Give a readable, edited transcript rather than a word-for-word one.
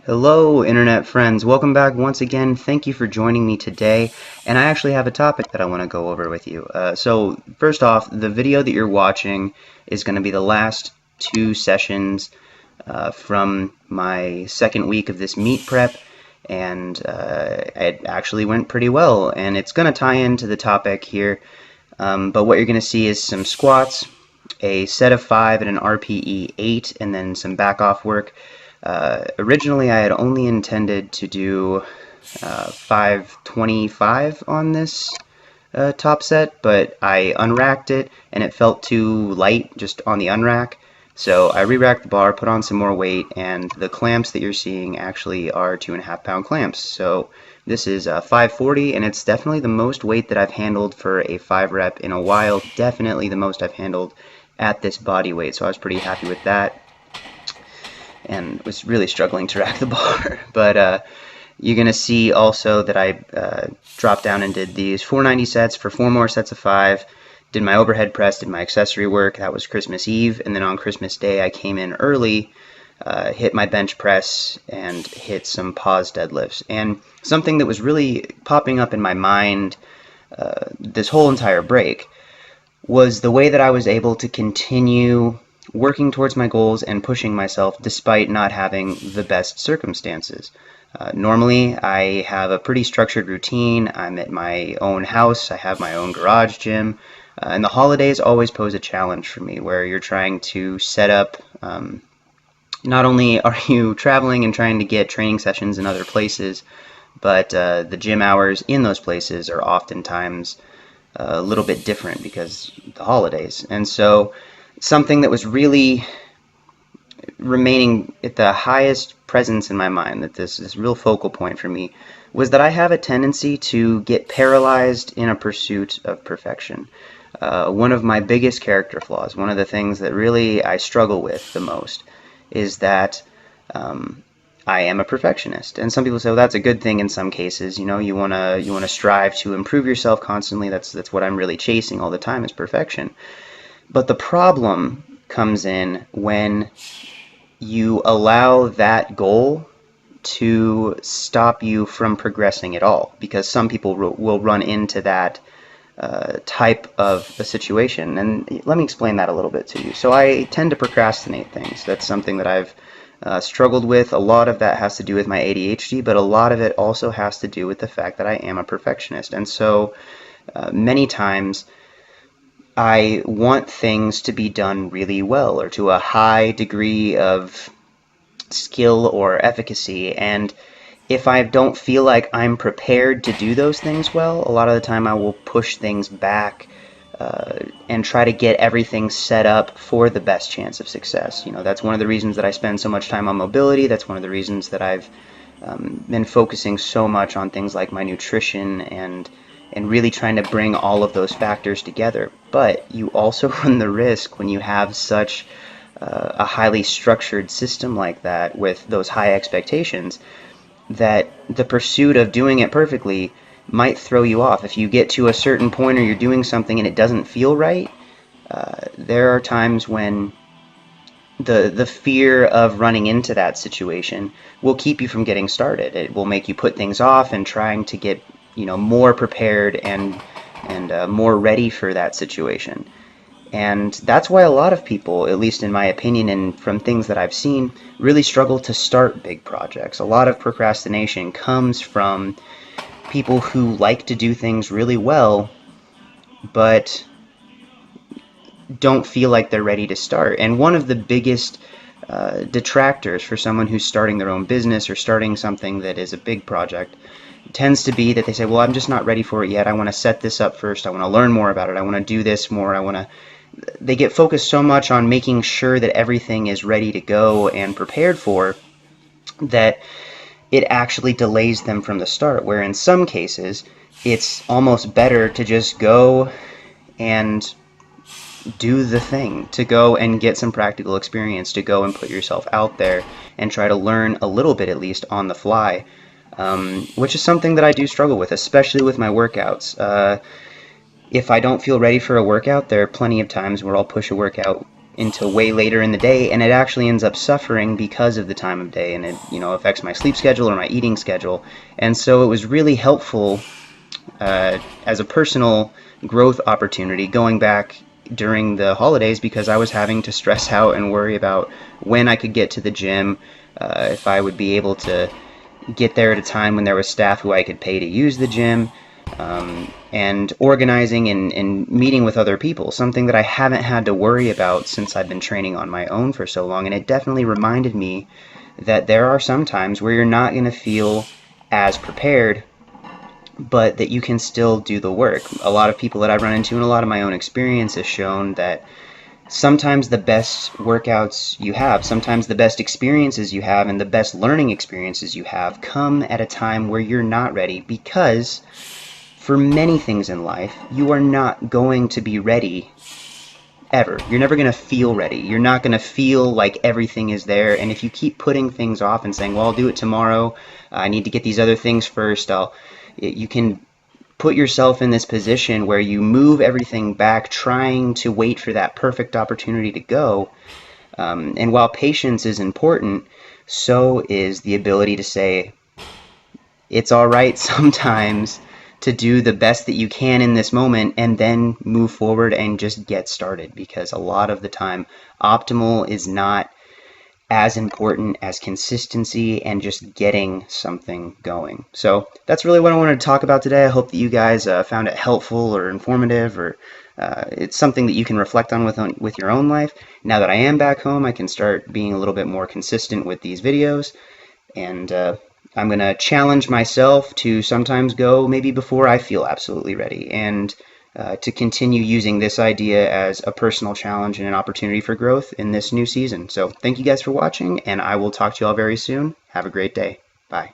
Hello, internet friends. Welcome back once again. Thank you for joining me today. And I actually have a topic that I want to go over with you. So first off, the video that you're watching is going to be the last two sessions from my second week of this meet prep. And it actually went pretty well. And it's going to tie into the topic here. But what you're going to see is some squats, a set of 5 and an RPE 8, and then some back off work. Originally, I had only intended to do 525 on this top set, but I unracked it and it felt too light just on the unrack. So I re-racked the bar, put on some more weight, and the clamps that you're seeing actually are 2.5 pound clamps. So this is 540, and it's definitely the most weight that I've handled for a 5 rep in a while. Definitely the most I've handled at this body weight, so I was pretty happy with that. And was really struggling to rack the bar. But you're going to see also that I dropped down and did these 490 sets for 4 more sets of 5, did my overhead press, did my accessory work. That was Christmas Eve, and then on Christmas Day I came in early, hit my bench press, and hit some pause deadlifts. And something that was really popping up in my mind this whole entire break was the way that I was able to continue working towards my goals and pushing myself despite not having the best circumstances. Normally, I have a pretty structured routine. I'm at my own house. I have my own garage gym. And the holidays always pose a challenge for me where you're trying to set up, not only are you traveling and trying to get training sessions in other places, but the gym hours in those places are oftentimes a little bit different because the holidays. And so something that was really remaining at the highest presence in my mind, that this real focal point for me, was that I have a tendency to get paralyzed in a pursuit of perfection. One of my biggest character flaws, one of the things that really I struggle with the most, is that I am a perfectionist. And some people say, well, that's a good thing in some cases. You know, you wanna strive to improve yourself constantly. That's what I'm really chasing all the time, is perfection. But the problem comes in when you allow that goal to stop you from progressing at all, because some people will run into that type of a situation. And let me explain that a little bit to you. So I tend to procrastinate things. That's something that I've struggled with. A lot of that has to do with my ADHD, but a lot of it also has to do with the fact that I am a perfectionist. And so many times I want things to be done really well or to a high degree of skill or efficacy, and if I don't feel like I'm prepared to do those things well, a lot of the time I will push things back and try to get everything set up for the best chance of success. You know, that's one of the reasons that I spend so much time on mobility. That's one of the reasons that I've been focusing so much on things like my nutrition and really trying to bring all of those factors together. But you also run the risk when you have such a highly structured system like that with those high expectations, that the pursuit of doing it perfectly might throw you off. If you get to a certain point or you're doing something and it doesn't feel right, there are times when the fear of running into that situation will keep you from getting started. It will make you put things off and trying to get more prepared and more ready for that situation. And that's why a lot of people, at least in my opinion and from things that I've seen, really struggle to start big projects. A lot of procrastination comes from people who like to do things really well, but don't feel like they're ready to start. And one of the biggest detractors for someone who's starting their own business or starting something that is a big project tends to be that they say, well, I'm just not ready for it yet. I want to set this up first. I want to learn more about it. I want to do this more. They get focused so much on making sure that everything is ready to go and prepared for that it actually delays them from the start, where in some cases it's almost better to just go and do the thing, to go and get some practical experience, to go and put yourself out there and try to learn a little bit, at least on the fly, which is something that I do struggle with, especially with my workouts. If I don't feel ready for a workout, there are plenty of times where I'll push a workout until way later in the day, and it actually ends up suffering because of the time of day, and it affects my sleep schedule or my eating schedule. And so it was really helpful as a personal growth opportunity going back during the holidays, because I was having to stress out and worry about when I could get to the gym, if I would be able to get there at a time when there was staff who I could pay to use the gym, and organizing and meeting with other people, something that I haven't had to worry about since I've been training on my own for so long. And it definitely reminded me that there are some times where you're not going to feel as prepared, but that you can still do the work. A lot of people that I've run into and a lot of my own experience has shown that sometimes the best workouts you have, sometimes the best experiences you have, and the best learning experiences you have come at a time where you're not ready, because for many things in life, you are not going to be ready ever. You're never going to feel ready. You're not going to feel like everything is there. And if you keep putting things off and saying, well, I'll do it tomorrow, I need to get these other things first, you can put yourself in this position where you move everything back, trying to wait for that perfect opportunity to go. And while patience is important, so is the ability to say, it's all right sometimes to do the best that you can in this moment and then move forward and just get started, because a lot of the time, optimal is not as important as consistency and just getting something going. So that's really what I wanted to talk about today. I hope that you guys found it helpful or informative, or it's something that you can reflect on with your own life. Now that I am back home, I can start being a little bit more consistent with these videos, and I'm going to challenge myself to sometimes go maybe before I feel absolutely ready, and to continue using this idea as a personal challenge and an opportunity for growth in this new season. So thank you guys for watching, and I will talk to you all very soon. Have a great day. Bye.